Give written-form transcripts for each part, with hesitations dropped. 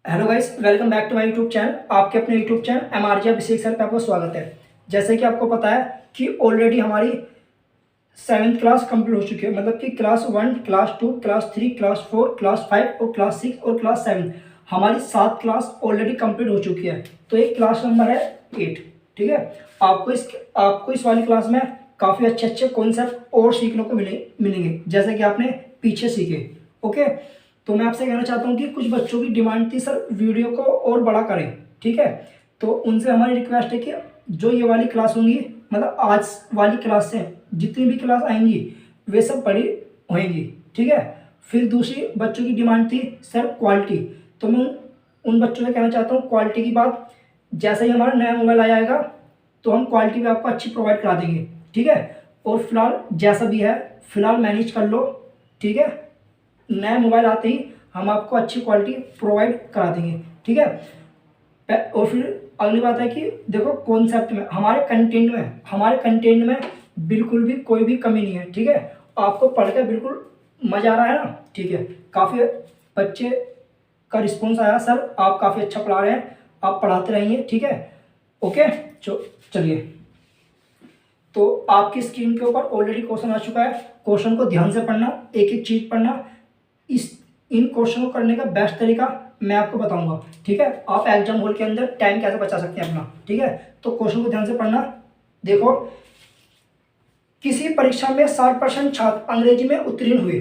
Hello guys, welcome back to my YouTube channel. आपके अपने YouTube channel MRJ Abhishek sir पे आपका स्वागत है। जैसे कि आपको पता है कि ऑलरेडी हमारी 7th क्लास कंप्लीट हो चुकी है, मतलब कि class 1, class 2, class 3, class 4, class 5 और क्लास 6 और क्लास 7 हमारी 7 क्लास ऑलरेडी कंप्लीट हो चुकी है। तो एक क्लास नंबर है 8। ठीक है, आपको इस वाली क्लास में काफ़ी अच्छे अच्छे कॉन्सेप्ट और सीखने को मिलेंगे जैसे कि आपने पीछे सीखे। ओके, तो मैं आपसे कहना चाहता हूँ कि कुछ बच्चों की डिमांड थी सर वीडियो को और बड़ा करें। ठीक है, तो उनसे हमारी रिक्वेस्ट है कि जो ये वाली क्लास होंगी, मतलब आज वाली क्लास से जितनी भी क्लास आएंगी वे सब बड़ी होंगी। ठीक है, फिर दूसरी बच्चों की डिमांड थी सर क्वालिटी। तो मैं उन बच्चों से कहना चाहता हूँ क्वालिटी की बात, जैसे ही हमारा नया मोबाइल आ जाएगा तो हम क्वालिटी भी आपको अच्छी प्रोवाइड करा देंगे। ठीक है, और फिलहाल जैसा भी है फिलहाल मैनेज कर लो। ठीक है, नया मोबाइल आते ही हम आपको अच्छी क्वालिटी प्रोवाइड करा देंगे। ठीक है, और फिर अगली बात है कि देखो कॉन्सेप्ट में हमारे कंटेंट में बिल्कुल भी कोई भी कमी नहीं है। ठीक है, आपको पढ़कर बिल्कुल मज़ा आ रहा है ना। ठीक है, काफ़ी बच्चे का रिस्पॉन्स आया सर आप काफ़ी अच्छा पढ़ा रहे हैं, आप पढ़ाते रहिए। ठीक है, ओके, चलिए। तो आपकी स्क्रीन के ऊपर ऑलरेडी क्वेश्चन आ चुका है। क्वेश्चन को ध्यान से पढ़ना, एक एक चीज़ पढ़ना। इन क्वेश्चन को करने का बेस्ट तरीका मैं आपको बताऊंगा। ठीक है, आप एग्जाम हॉल के अंदर टाइम कैसे बचा सकते हैं अपना। ठीक है, तो क्वेश्चन को ध्यान से पढ़ना। देखो, किसी परीक्षा में 60% छात्र अंग्रेजी में उत्तीर्ण हुए।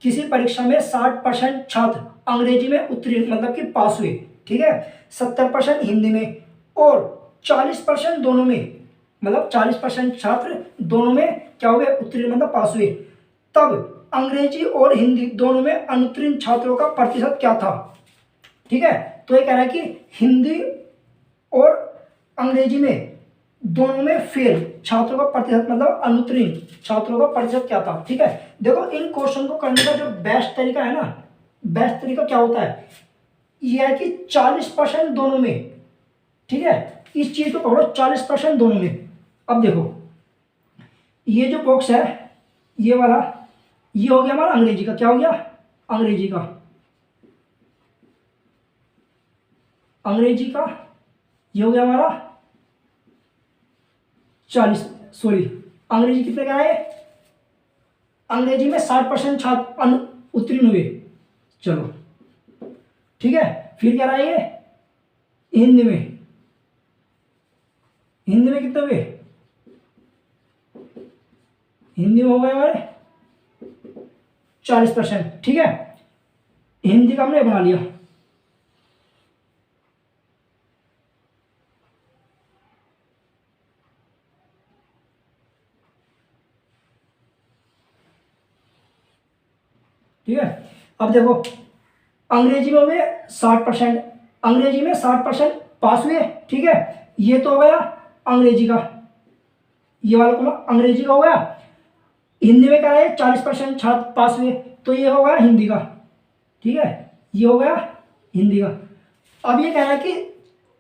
किसी परीक्षा में 60% छात्र अंग्रेजी में उत्तीर्ण मतलब कि पास हुए। ठीक है, 70% हिंदी में और 40% दोनों में, मतलब 40% छात्र दोनों में क्या हुए, उत्तीर्ण मतलब पास हुए। तब अंग्रेजी और हिंदी दोनों में अनुत्तीर्ण छात्रों का प्रतिशत क्या था। ठीक है, तो ये कह रहा है कि हिंदी और अंग्रेजी में दोनों में फेल छात्रों का प्रतिशत मतलब अनुत्तीर्ण छात्रों का प्रतिशत क्या था। ठीक है, देखो इन क्वेश्चन को करने का जो बेस्ट तरीका है ना, बेस्ट तरीका क्या होता है, यह है कि 40% दोनों में। ठीक है, इस चीज को पकड़ो, 40% दोनों में। अब देखो ये जो बॉक्स है ये वाला, ये हो गया हमारा अंग्रेजी का। क्या हो गया, अंग्रेजी का। अंग्रेजी का ये हो गया हमारा 40, सॉरी अंग्रेजी कितने का है, अंग्रेजी में 60% छात्र उत्तीर्ण हुए। चलो ठीक है, फिर क्या रहा है ये हिंदी में। हिंदी में कितने हुए, हिंदी में हो गए हमारे 40%। ठीक है, हिंदी का हमने बना लिया। ठीक है, अब देखो अंग्रेजी में हो गए 60%, अंग्रेजी में 60% पास हुए। ठीक है, ये तो हो गया अंग्रेजी का, ये वाला तो अंग्रेजी का हो गया। हिंदी में क्या है, 40% छात्र पास हुए, तो ये हो गया हिंदी का। ठीक है, ये हो गया हिंदी का। अब ये कह रहा है कि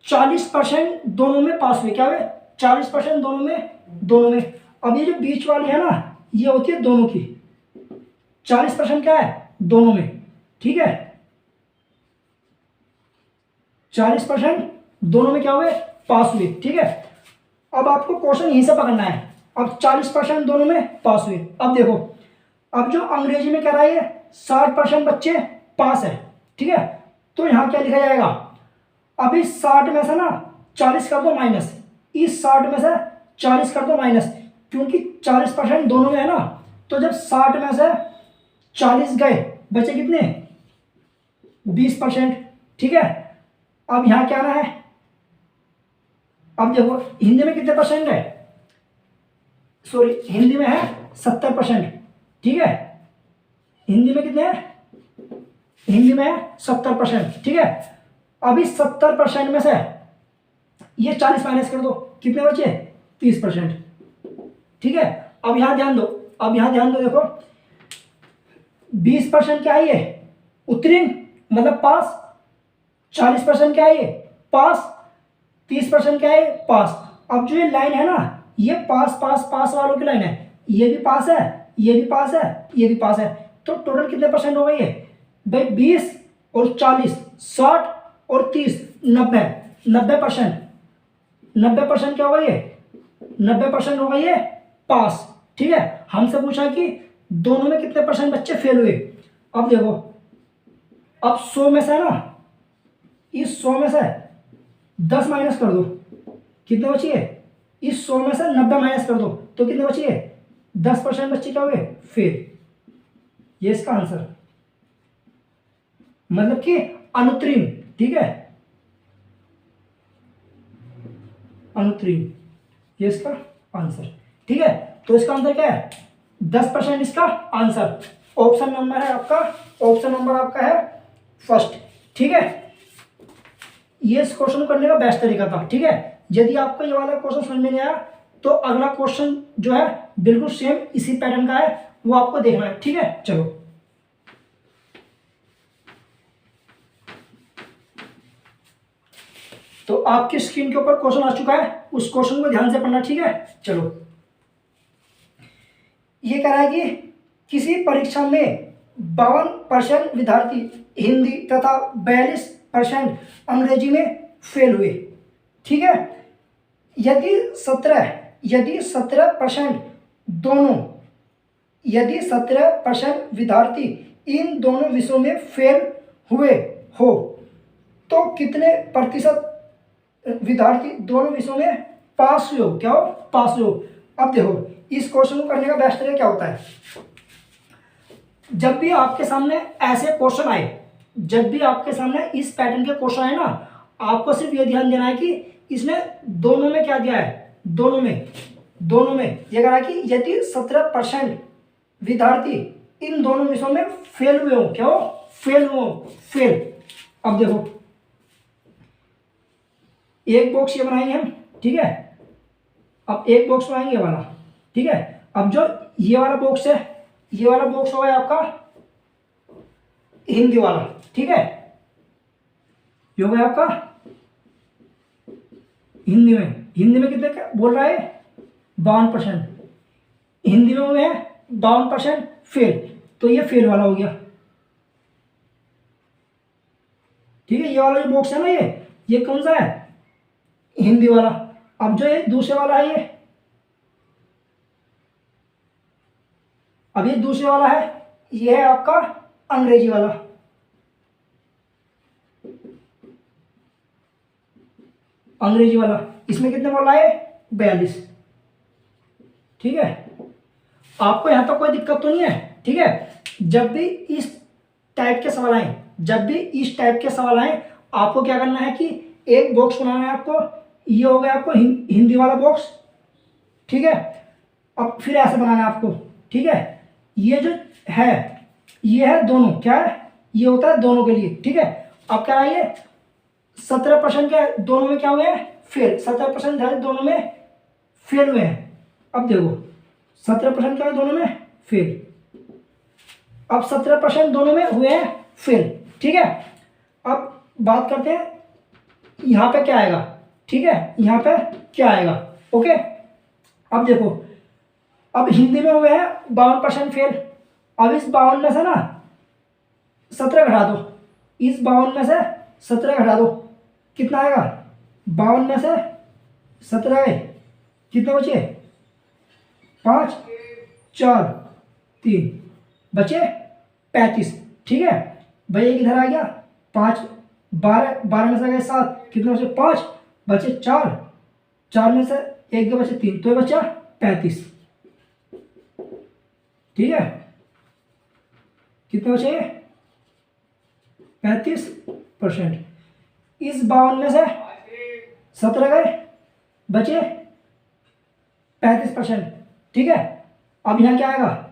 40% दोनों में पास हुए। क्या हुए, 40% दोनों में। अब ये जो बीच वाली है ना, ये होती है दोनों की। 40% क्या है, दोनों में। ठीक है, 40% दोनों में क्या हुए, पास हुए। ठीक है, अब आपको क्वेश्चन यहीं से पकड़ना है। अब 40% दोनों में पास हुए। अब देखो, अब जो अंग्रेजी में कह रहा है 60% बच्चे पास है। ठीक है, तो यहां क्या लिखा जाएगा, अभी 60 में से ना 40 कर दो माइनस, इस 60 में से 40 कर दो माइनस, क्योंकि 40% दोनों में है ना। तो जब 60 में से 40 गए बचे कितने, 20%। ठीक है, अब यहां क्या आना है, अब देखो हिंदी में कितने परसेंट है, सॉरी हिंदी में है 70%। ठीक है, हिंदी में कितने हैं, हिंदी में है 70%। ठीक है, अभी 70% में से ये 40 माइनस कर दो, कितने बचे, 30%। ठीक है, अब यहां ध्यान दो, अब यहां ध्यान दो, देखो 20% क्या है ये, उत्तीर्ण मतलब पास। 40% क्या है ये, पास। 30% क्या है, पास। अब जो ये लाइन है ना, ये पास पास पास वालों की लाइन है, ये भी पास है, ये भी पास है, ये भी पास है। तो टोटल कितने परसेंट हो गई है भाई, 20 और 40, 60 और 30, 90, 90%, 90% क्या होगा ये, 90% होगा ये पास। ठीक है, हमसे पूछा कि दोनों में कितने परसेंट बच्चे फेल हुए। अब देखो, अब 100 में से है ना, इस 100 में से 10 माइनस कर दो, कितने बचिए, इस 100 में से 90 माइनस कर दो तो कितने बचिए, 10% बच्चे क्या हुए, फेल। ये इसका आंसर, मतलब कि अनुत्तीर्ण। ठीक है, अनुत्तीर्ण, ये इसका आंसर। ठीक है, तो इसका आंसर क्या है, 10% इसका आंसर। ऑप्शन नंबर है आपका, ऑप्शन नंबर आपका है फर्स्ट। ठीक है, ये इस क्वेश्चन को करने का बेस्ट तरीका था। ठीक है, यदि आपको ये वाला क्वेश्चन समझ में नहीं आया तो अगला क्वेश्चन जो है बिल्कुल सेम इसी पैटर्न का है, वो आपको देखना है। ठीक है, चलो तो आपकी स्क्रीन के ऊपर क्वेश्चन आ चुका है, उस क्वेश्चन को ध्यान से पढ़ना। ठीक है, चलो ये कह रहा है कि किसी परीक्षा में 52% विद्यार्थी हिंदी तथा 42% अंग्रेजी में फेल हुए। ठीक है, यदि 17% दोनों, यदि 17% विद्यार्थी इन दोनों विषयों में फेल हुए हो तो कितने प्रतिशत विद्यार्थी दोनों विषयों में पास हुए हो, क्या हो, पास हुए हो। अब देखो, इस क्वेश्चन को करने का बेस्ट तरीका क्या होता है, जब भी आपके सामने ऐसे क्वेश्चन आए, जब भी आपके सामने इस पैटर्न के क्वेश्चन आए ना, आपको सिर्फ ये ध्यान देना है कि इसने दोनों में क्या दिया है, दोनों में ये कह रहा है कि यदि 17% विद्यार्थी इन दोनों विषयों में फेल हुए हो, क्या हो, फेल हो, फेल। अब देखो, एक बॉक्स ये बनाएंगे हम। ठीक है, अब एक बॉक्स बनाएंगे ये वाला। ठीक है, अब जो ये वाला बॉक्स है, ये वाला बॉक्स होगा आपका हिंदी वाला। ठीक है, ये हो गया आपका हिंदी में कितने का बोल रहा है, 52%। हिंदी में हुए हैं 52% फेल, तो ये फेल वाला हो गया। ठीक है, ये वाला जो बॉक्स है ना, ये कौन सा है, हिंदी वाला। अब जो ये दूसरे वाला है, अब ये दूसरे वाला है, ये है आपका अंग्रेजी वाला। अंग्रेजी वाला इसमें कितने बोला है, 42। ठीक है, आपको यहां तक कोई दिक्कत तो नहीं है। ठीक है, जब भी इस टाइप के सवाल आए, जब भी इस टाइप के सवाल आए, आपको क्या करना है कि एक बॉक्स बनाना है आपको। ये हो गया आपको हिंदी वाला बॉक्स। ठीक है, अब फिर ऐसे बनाना है आपको। ठीक है, ये जो है, ये है दोनों, क्या है, ये होता है दोनों के लिए। ठीक है, अब क्या है, ये 17% के दोनों में क्या हुए हैं, फेल। 17% दोनों में फेल हुए हैं। अब देखो, 17% क्या है, दोनों में फेल। अब 17% दोनों में हुए हैं फेल। ठीक है, अब बात करते हैं यहां पे क्या आएगा। ठीक है, यहां पे क्या आएगा, ओके। अब देखो, अब हिंदी में हुए हैं 52% फेल। अब इस 52 में से ना 17 घटा दो, इस 52 में से 17 घटा दो, कितना आएगा, 52 में से 17 गए, कितने बचे, 5, 4, 3, बचे 35। ठीक है, भैया किधर आ गया, 5, 12, 12 में से गए 7, कितने बचे, 5, बचे 4, 4 में से एक दो बचे 3, तो ये बचा 35। ठीक है, कितने बचे, 35%। इस 52 में से 17 गए, बचे 35%। ठीक है, अब यहां क्या आएगा,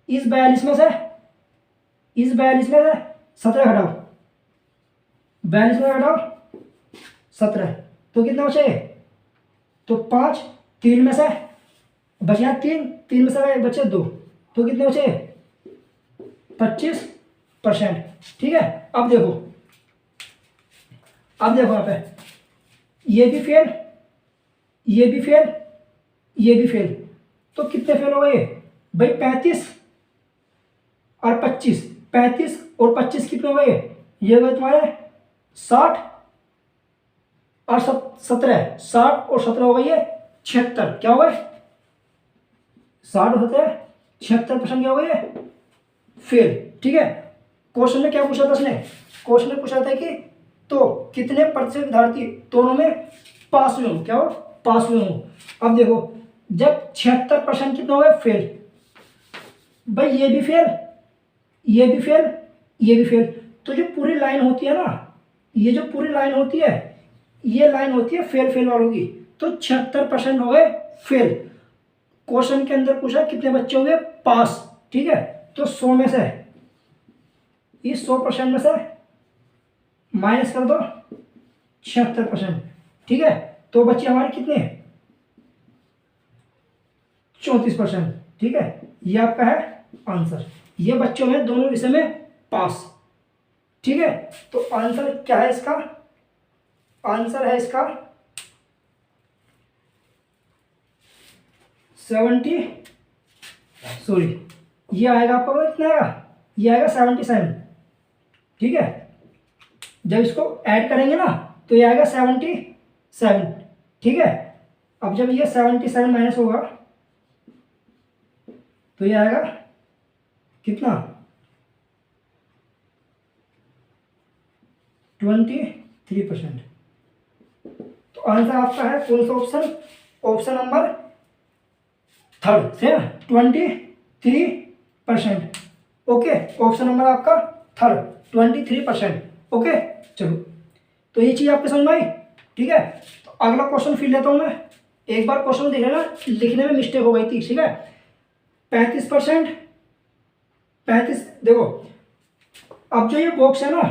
इस 42 में से 17 घटाओ, 42 में घटाओ 17, तो कितने बचे, तो 5, 3 में से बचे यहाँ 3 में से बचे 2, तो कितने बचे, 25%। ठीक है, अब देखो यहाँ पे ये भी फेल, ये भी फेल, ये भी फेल, तो कितने फेल हो गए भाई, 35 और 25, 35 और 25 कितने हो गए, ये हो गए तुम्हारे 60 और 17, 60 और 17 हो गई है 76, क्या हो गए 60 और 17 76% क्या हो गई है फेल। ठीक है, क्वेश्चन में क्या पूछा था उसने, क्वेश्चन में पूछा था कि तो कितने प्रतिशत विद्यार्थी दोनों में पास हुए हों, क्या हो पास हुए हों। अब देखो जब 76% कितना हो गया फेल, भाई ये भी फेल, ये भी फेल, ये भी फेल, तो जो पूरी लाइन होती है ना, ये जो पूरी लाइन होती है, ये लाइन होती है फेल फेल वालों की। तो 76% हो गए फेल। क्वेश्चन के अंदर पूछा कितने बच्चे होंगे पास, ठीक है, तो 100 में से, इस 100% में से माइनस कर दो 76%, ठीक है, तो बच्चे हमारे कितने 34%, ठीक है, ये आपका है आंसर। ये बच्चों में दोनों विषय में पास, ठीक है। तो आंसर क्या है इसका, आंसर है इसका 70, सॉरी ये आएगा आपका पता कितना आएगा, ये आएगा 77, ठीक है, जब इसको ऐड करेंगे ना तो ये आएगा 77, ठीक है। अब जब ये 77 माइनस होगा तो ये आएगा कितना 23%। तो आंसर आपका है कौन सा ऑप्शन, ऑप्शन नंबर थर्ड से 23%, ओके, ऑप्शन नंबर आपका थर्ड 23%, ओके। चलो तो ये चीज़ आपको समझ में आई, ठीक है। तो अगला क्वेश्चन फिर लेता हूँ मैं, एक बार क्वेश्चन देख लेना, लिखने में मिस्टेक हो गई थी, ठीक है। 35%, 35, देखो अब जो ये बॉक्स है ना,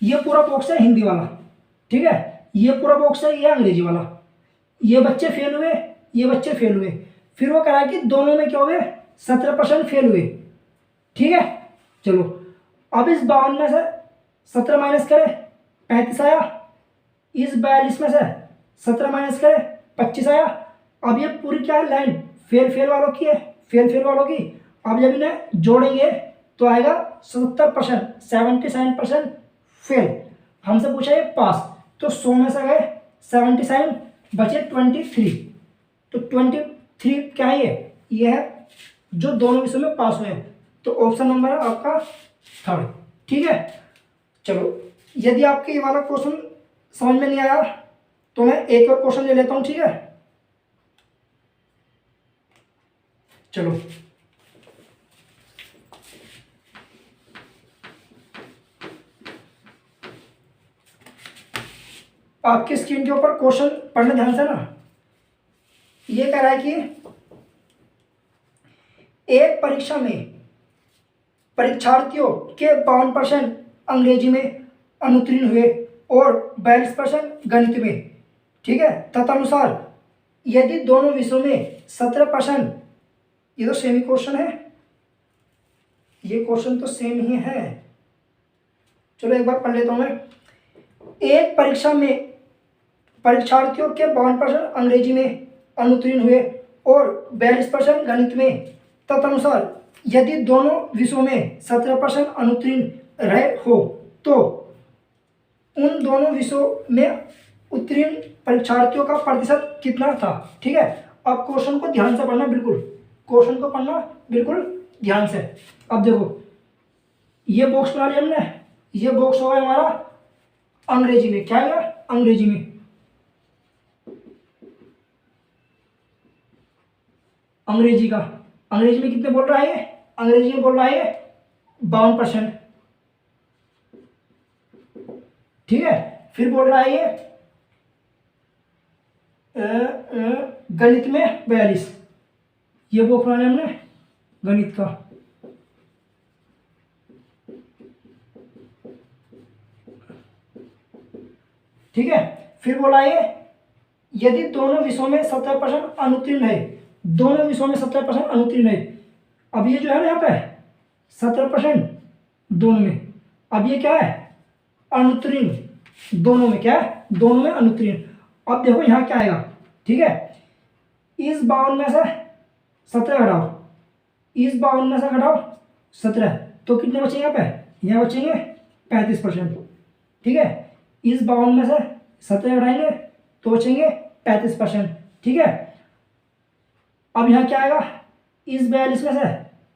ये पूरा बॉक्स है हिंदी वाला, ठीक है, ये पूरा बॉक्स है ये अंग्रेजी वाला, ये बच्चे फेल हुए, ये बच्चे फेल हुए, फिर वो करा कि दोनों में क्या हुए 17% फेल हुए, ठीक है। चलो अब इस 52 में से 17 माइनस करें 35 आया, इस 42 में से 17 माइनस करें 25 आया। अब ये पूरी क्या है लाइन फेल फेल वालों की है, फेल फेल वालों की। अब जब इन्हें जोड़ेंगे तो आएगा 70%, 77% फेल। हमसे पूछा ये पास, तो 100 में से गए 77 बचे 23, तो 23 क्या है ये है जो दोनों विषयों में पास हुए हैं। तो ऑप्शन नंबर है आपका थर्ड, ठीक है। चलो यदि आपके ये वाला क्वेश्चन समझ में नहीं आया तो मैं एक और क्वेश्चन ले लेता हूं, ठीक है। चलो आपकी स्क्रीन के ऊपर क्वेश्चन पढ़ने ध्यान से ना, ये कह रहा है कि एक परीक्षा में परीक्षार्थियों के 52% अंग्रेजी में अनुत्तीर्ण हुए और 42% गणित में, ठीक है। तदनुसार यदि दोनों विषयों में 17%, ये तो सेम ही क्वेश्चन है, ये क्वेश्चन तो सेम ही है। चलो एक बार पढ़ लेता हूं मैं। एक परीक्षा में परीक्षार्थियों के 52% अंग्रेजी में अनुत्तीर्ण हुए और 42% गणित में, तदनुसार यदि दोनों विषयों में 17% अनुत्तीर्ण रहे हो तो उन दोनों विषयों में उत्तीर्ण परीक्षार्थियों का प्रतिशत कितना था, ठीक है। अब क्वेश्चन को ध्यान से पढ़ना, बिल्कुल क्वेश्चन को पढ़ना बिल्कुल ध्यान से। अब देखो ये बॉक्स बना लिया हमने, ये बॉक्स होगा हमारा अंग्रेजी में, क्या है अंग्रेजी में, अंग्रेजी का, अंग्रेजी में कितने बोल रहा है ये, अंग्रेजी में बोल रहा है 52%, ठीक है। फिर बोल रहा है ये गणित में 42, ये बॉक्स बनाया हमने गणित का, ठीक है। फिर बोला ये यदि दोनों विषयों में 17% अनुत्तीर्ण है, दोनों विषयों में 17% अनुत्तीर्ण है। अब ये जो है ना यहाँ पे 17% दोनों में, अब ये क्या है अनुत्तीर्ण, दोनों में क्या है, दोनों में अनुत्तीर्ण। अब देखो यहाँ क्या आएगा, ठीक है, इस 52 में से 17 घटाओ, इस 52 में से घटाओ 17, तो कितने बचेंगे यहाँ पे, यहाँ बचेंगे 35%, ठीक है। इस 52 में से 17 घटाएंगे तो बचेंगे 35%, ठीक है। अब यहाँ क्या आएगा, इस 42 में से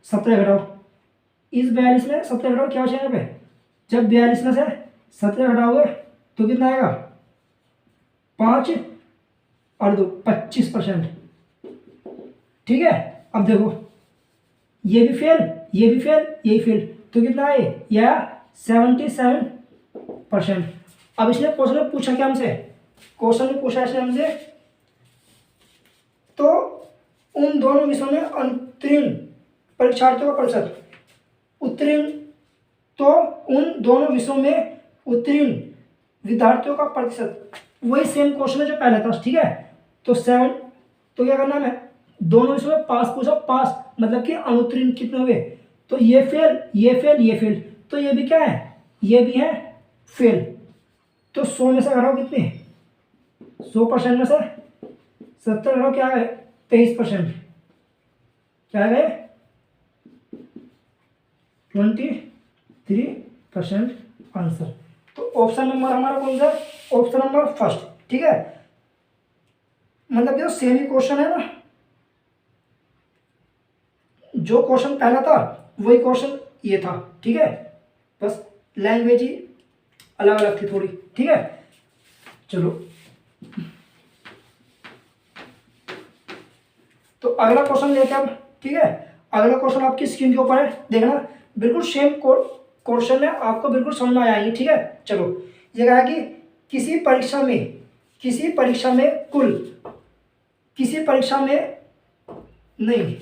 17 घटाओ, इस 42 में 17 घटाओ, क्या बचेगा पे, जब 42 में से 17 घटाओगे तो कितना आएगा, 5 और 2 25%, ठीक है। अब देखो ये भी फेल, ये भी फेल, ये भी फेल, तो कितना है, यह 77%। अब इसने क्वेश्चन में पूछा क्या हमसे, क्वेश्चन में पूछा इसने हमसे, तो उन दोनों विषयों में उत्तीर्ण परीक्षार्थियों का प्रतिशत, उत्तीर्ण, तो उन दोनों विषयों में उत्तीर्ण विद्यार्थियों का प्रतिशत, वही सेम क्वेश्चन है जो पहले था, ठीक है। तो 7, तो क्या करना है, दोनों विषयों में पास पूछा, पास मतलब कि अनुत्तीर्ण कितने हुए, तो ये फेल, ये फेल, ये फेल, तो ये भी क्या है, ये भी है फेल। तो 100 में से घटाओ कितने, 100% में से 70 घटाओ, क्या है 23%, क्या है 23% आंसर। तो ऑप्शन नंबर हमारा कौन सा है, ऑप्शन नंबर फर्स्ट, ठीक है। मतलब जो सेम ही क्वेश्चन है ना, जो क्वेश्चन पहला था वही क्वेश्चन ये था, ठीक है, बस लैंग्वेज ही अलग अलग थी थोड़ी, ठीक है। चलो तो अगला क्वेश्चन लेते हैं अब, ठीक है। अगला क्वेश्चन आपकी स्क्रीन के ऊपर है, देखना, बिल्कुल सेम क्वेश्चन है, आपको बिल्कुल समझ में आएंगे, ठीक है। चलो ये कहा कि किसी परीक्षा में कुल, किसी परीक्षा में नहीं,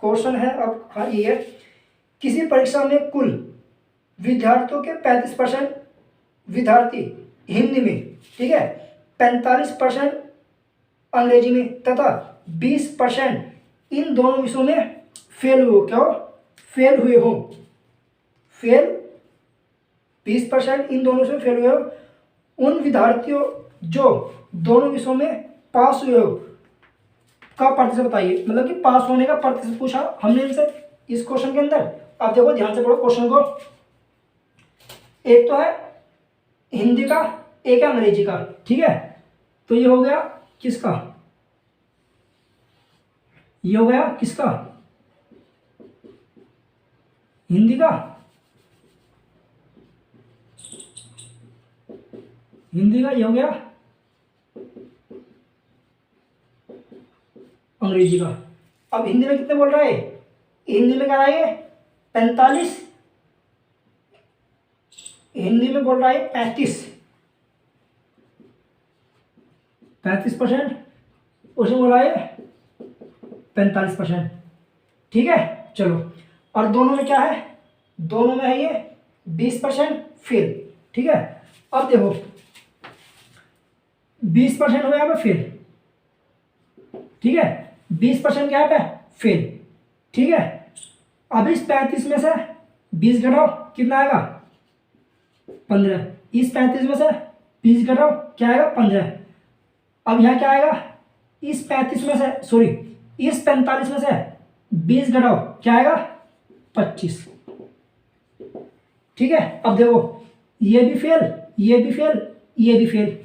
क्वेश्चन है अब, हाँ ये है, किसी परीक्षा में कुल विद्यार्थियों के 35% विद्यार्थी हिंदी में, ठीक है, 45% अंग्रेजी में तथा 20% इन दोनों विषयों में फेल हुए हो, क्या हो, फेल हुए हो, फेल 20% इन दोनों से फेल हुए हो, उन विद्यार्थियों जो दोनों विषयों में पास हुए हो का प्रतिशत बताइए, मतलब कि पास होने का प्रतिशत पूछा हमने इनसे इस क्वेश्चन के अंदर। अब देखो ध्यान से पढ़ो क्वेश्चन को, एक तो है हिंदी का, एक है अंग्रेजी का, ठीक है। तो ये हो गया किसका, ये हो गया किसका, हिंदी का, हिंदी का, ये हो गया अंग्रेजी का। अब हिंदी में कितने बोल रहा है, हिंदी में क्या रहा है 45, हिंदी में बोल रहा है 35%, उसमें बोला है 45%, ठीक है। चलो और दोनों में क्या है, दोनों में है ये 20% फेल, ठीक है। अब देखो 20% हो यहाँ पे फेल, ठीक है, 20% क्या है फेल, ठीक है। अब इस 35 में से 20 घटाओ, कितना आएगा 15, इस 35 में से 20 घटाओ, क्या आएगा 15। अब यहाँ क्या आएगा, इस 35 में से, सॉरी इस 45 में से 20 घटाओ, क्या आएगा 25, ठीक है। अब देखो ये भी फेल, ये भी फेल, ये भी फेल,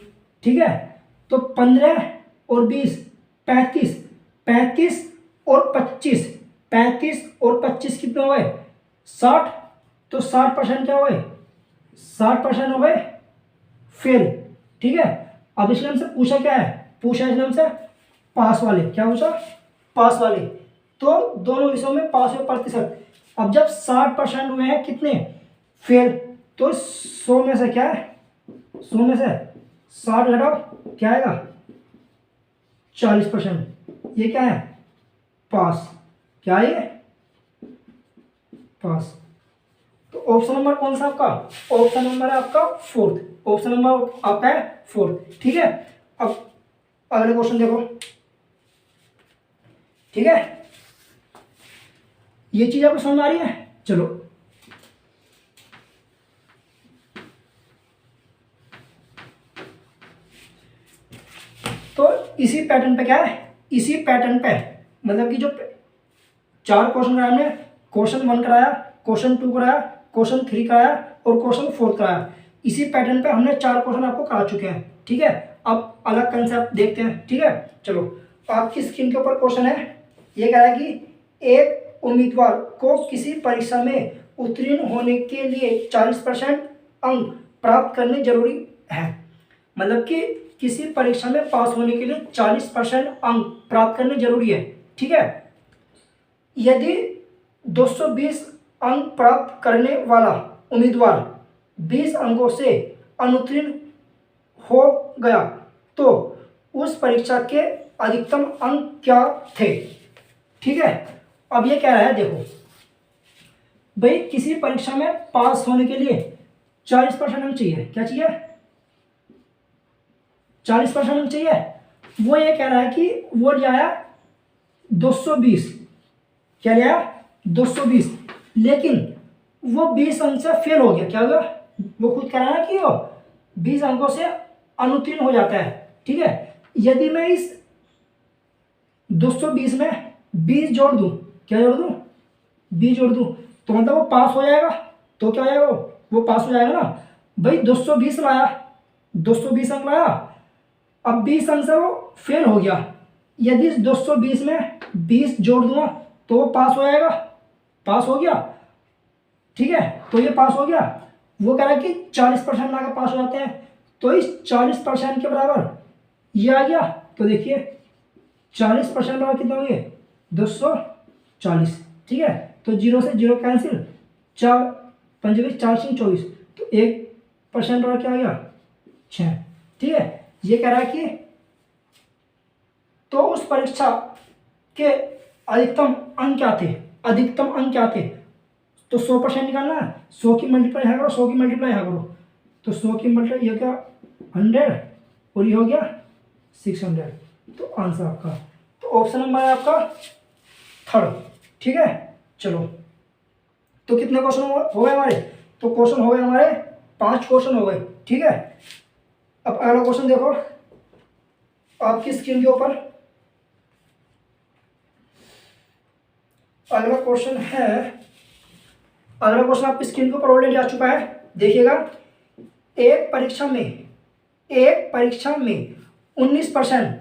ठीक है। तो 15 और 20 35, 35 और 25, 35 और 25 कितने हो गए 60, तो 60% क्या हो गए, 60% हो गए फेल, ठीक है। अब इसने हमसे पूछा क्या है, पूछा इसने हमसे पास वाले, क्या पूछा पास वाले, तो दोनों विषयों में पास हुए प्रतिशत। अब जब 60% हुए हैं कितने फेल, तो 100 में से क्या है, 100 में से 60 घटाओ, क्या आएगा 40%, ये क्या है पास, क्या है ये पास। तो ऑप्शन नंबर कौन सा आपका, ऑप्शन नंबर है आपका फोर्थ, ऑप्शन नंबर आपका है फोर्थ, ठीक है। अब अगले क्वेश्चन देखो, ठीक है, ये चीज आपको समझ आ रही है। चलो तो इसी पैटर्न पे क्या है, इसी पैटर्न पे मतलब कि जो 4 क्वेश्चन कराया हमने, क्वेश्चन 1 कराया, क्वेश्चन 2 कराया, क्वेश्चन 3 कराया और क्वेश्चन 4 कराया। इसी पैटर्न पे हमने 4 क्वेश्चन आपको करा चुके हैं, ठीक है। अब अलग कंसेप्ट देखते हैं, ठीक है। चलो, आपकी स्क्रीन के ऊपर क्वेश्चन है, ये कह रहा है कि एक उम्मीदवार को किसी परीक्षा में उत्तीर्ण होने के लिए 40% अंक प्राप्त करने जरूरी है। मतलब कि किसी परीक्षा में पास होने के लिए 40% अंक प्राप्त करने जरूरी है, ठीक है। यदि 220 अंक प्राप्त करने वाला उम्मीदवार 20 अंकों से अनुत्तीर्ण हो गया तो उस परीक्षा के अधिकतम अंक क्या थे, ठीक है। अब ये कह रहा है, देखो भाई, किसी परीक्षा में पास होने के लिए 40% अंक चाहिए। क्या चाहिए? 40% अंक चाहिए। वो ये कह रहा है कि वो ले आया 220। क्या ले आया? 220। लेकिन वो 20 अंक से फेल हो गया। क्या होगा? वो खुद कह रहा है कि वो 20 अंकों से अनुत्तीर्ण हो जाता है, ठीक है। यदि मैं इस 220 में 20 जोड़ दूं, क्या जोड़ दूं? 20 जोड़ दूं, तो मतलब वो पास हो जाएगा। तो क्या हो जाएगा? वो पास हो जाएगा ना भाई। 220 लाया, 220 अंक लाया, अब 20 अंक से वो फेल हो गया। यदि इस 220 में 20 जोड़ दूंगा तो वो पास हो जाएगा। पास हो गया, ठीक है। तो ये पास हो गया। वो कह रहा है कि 40% लाकर पास हो जाते हैं। तो इस 40% के बराबर ये आ गया। तो देखिए 40% बराबर कितना हो गया? 240, ठीक है। तो 0 से 0 कैंसिल, 4 पंजे 4 24, तो 1% बराबर क्या आ गया? 6, ठीक है। ये कह रहा है कि तो उस परीक्षा के अधिकतम अंक क्या थे? अधिकतम अंक क्या थे? तो 100% निकालना है। 100 की मल्टीप्लाई यहाँ करो, 100 की मल्टीप्लाई यहाँ करो, तो 100 की मल्टीप्लाई ये क्या? 100, और ये हो गया 600। तो आंसर आपका, तो ऑप्शन नंबर है आपका 3rd, ठीक है। चलो, तो कितने क्वेश्चन हो गए हमारे? तो क्वेश्चन हो गए हमारे 5 क्वेश्चन हो गए, ठीक है। अब अगला क्वेश्चन देखो आपकी स्क्रीन के ऊपर। अगला क्वेश्चन आपकी स्क्रीन के ऊपर ऑलरेडी आ चुका है, देखिएगा। एक परीक्षा में 19%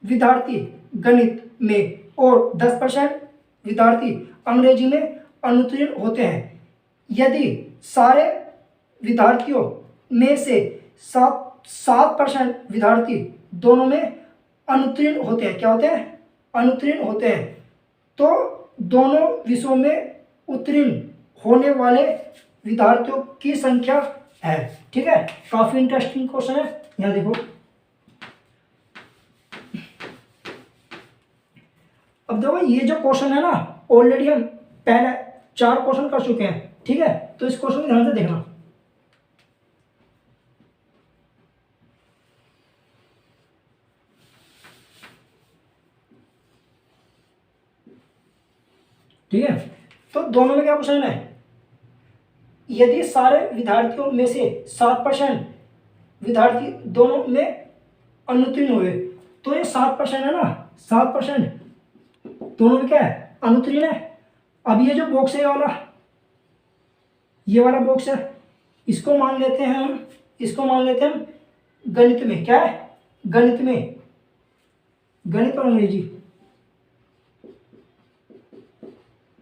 विद्यार्थी गणित में और 10% विद्यार्थी अंग्रेजी में अनुत्तीर्ण होते हैं। यदि सारे विद्यार्थियों में से 7% विद्यार्थी दोनों में अनुत्तीर्ण होते हैं। क्या होते हैं? अनुत्तीर्ण होते हैं। तो दोनों विषयों में उत्तीर्ण होने वाले विद्यार्थियों की संख्या है, ठीक है। काफी इंटरेस्टिंग क्वेश्चन है, यहाँ देखो। अब देखो ये जो क्वेश्चन है ना, ऑलरेडी हम पहले 4 क्वेश्चन कर चुके हैं, ठीक है। तो इस क्वेश्चन को ध्यान से देखना। ठीक है, तो दोनों में क्या क्वेश्चन है? यदि सारे विद्यार्थियों में से 7% विद्यार्थी दोनों में अनुत्तीर्ण हुए, तो ये 7% है ना, 7% दोनों में क्या है? अनुत्तीर्ण है। अब ये जो बॉक्स है, ये वाला बॉक्स है, इसको मान लेते हैं हम गणित में। क्या है? गणित में, गणित और अंग्रेजी,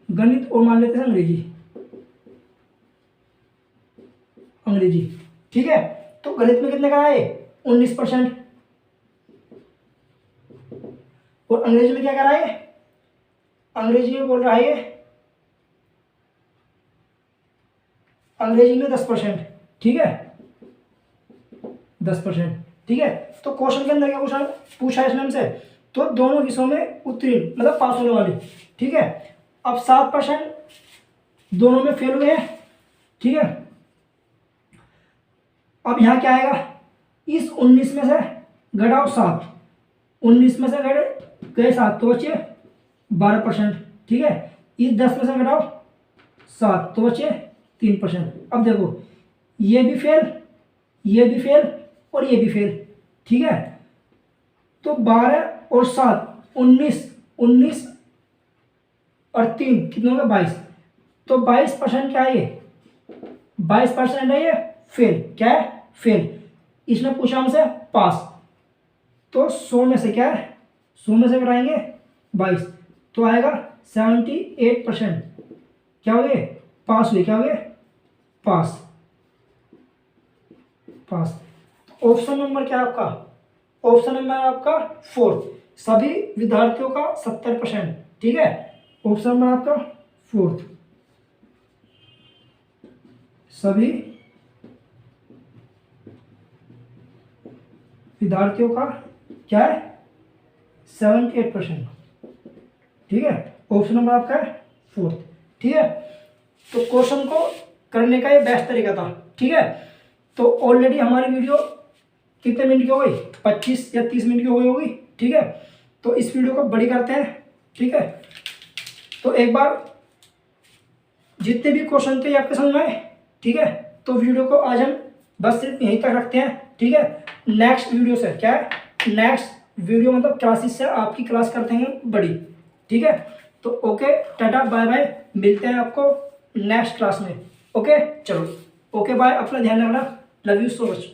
गणित और मान लेते हैं अंग्रेजी, ठीक है। तो गणित में कितने का है? 19%। और अंग्रेजी में क्या कर रहा है? अंग्रेजी में बोल रहा है अंग्रेजी में 10%, ठीक है, 10%, ठीक है। तो क्वेश्चन के अंदर क्या पूछा है इसने हमसे? तो दोनों विषयों में उत्तीर्ण मतलब पास होने वाले, ठीक है। अब 7% दोनों में फेल हुए हैं, ठीक है। अब यहाँ क्या आएगा? इस 19 में से घटाओ 7, 19 में से गए 7 तो बचे 12%, ठीक है। इस 10 में से घटाओ 7 तो बचे 3%। अब देखो ये भी फेल और ये भी फेल, ठीक है। तो 12 और 7 19 और 3 कितने होगा? 22। तो 22% क्या है? ये 22% है, ये फेल, क्या है, फेल। इसने पूछा हमसे पास, तो 100 में से क्या है, 100 में से घटाएंगे 22, तो आएगा 78%। क्या हो गए, पास हुए, क्या हो गए, पास, पास। ऑप्शन नंबर क्या है आपका, ऑप्शन नंबर है आपका 4, सभी विद्यार्थियों का 70%, ठीक है। ऑप्शन नंबर आपका 4, सभी विद्यार्थियों का क्या है, 78%, ठीक है। ऑप्शन नंबर आपका है 4, ठीक है। तो क्वेश्चन को करने का ये बेस्ट तरीका था, ठीक है। तो ऑलरेडी हमारी वीडियो कितने मिनट की हो गई, 25 या 30 मिनट की हो गई होगी, ठीक है। तो इस वीडियो को बड़ी करते हैं, ठीक है। तो एक बार जितने भी क्वेश्चन थे आपके समझ में आए, ठीक है। तो वीडियो को आज हम बस सिर्फ यहीं तक रखते हैं, ठीक है। नेक्स्ट वीडियो से क्या है, नेक्स्ट वीडियो मतलब क्लासेस से आपकी क्लास करते हैं बड़ी, ठीक है। तो ओके, टाटा बाय बाय, मिलते हैं आपको नेक्स्ट क्लास में। ओके चलो, ओके बाय, अपना ध्यान रखना, लव यू सो मच।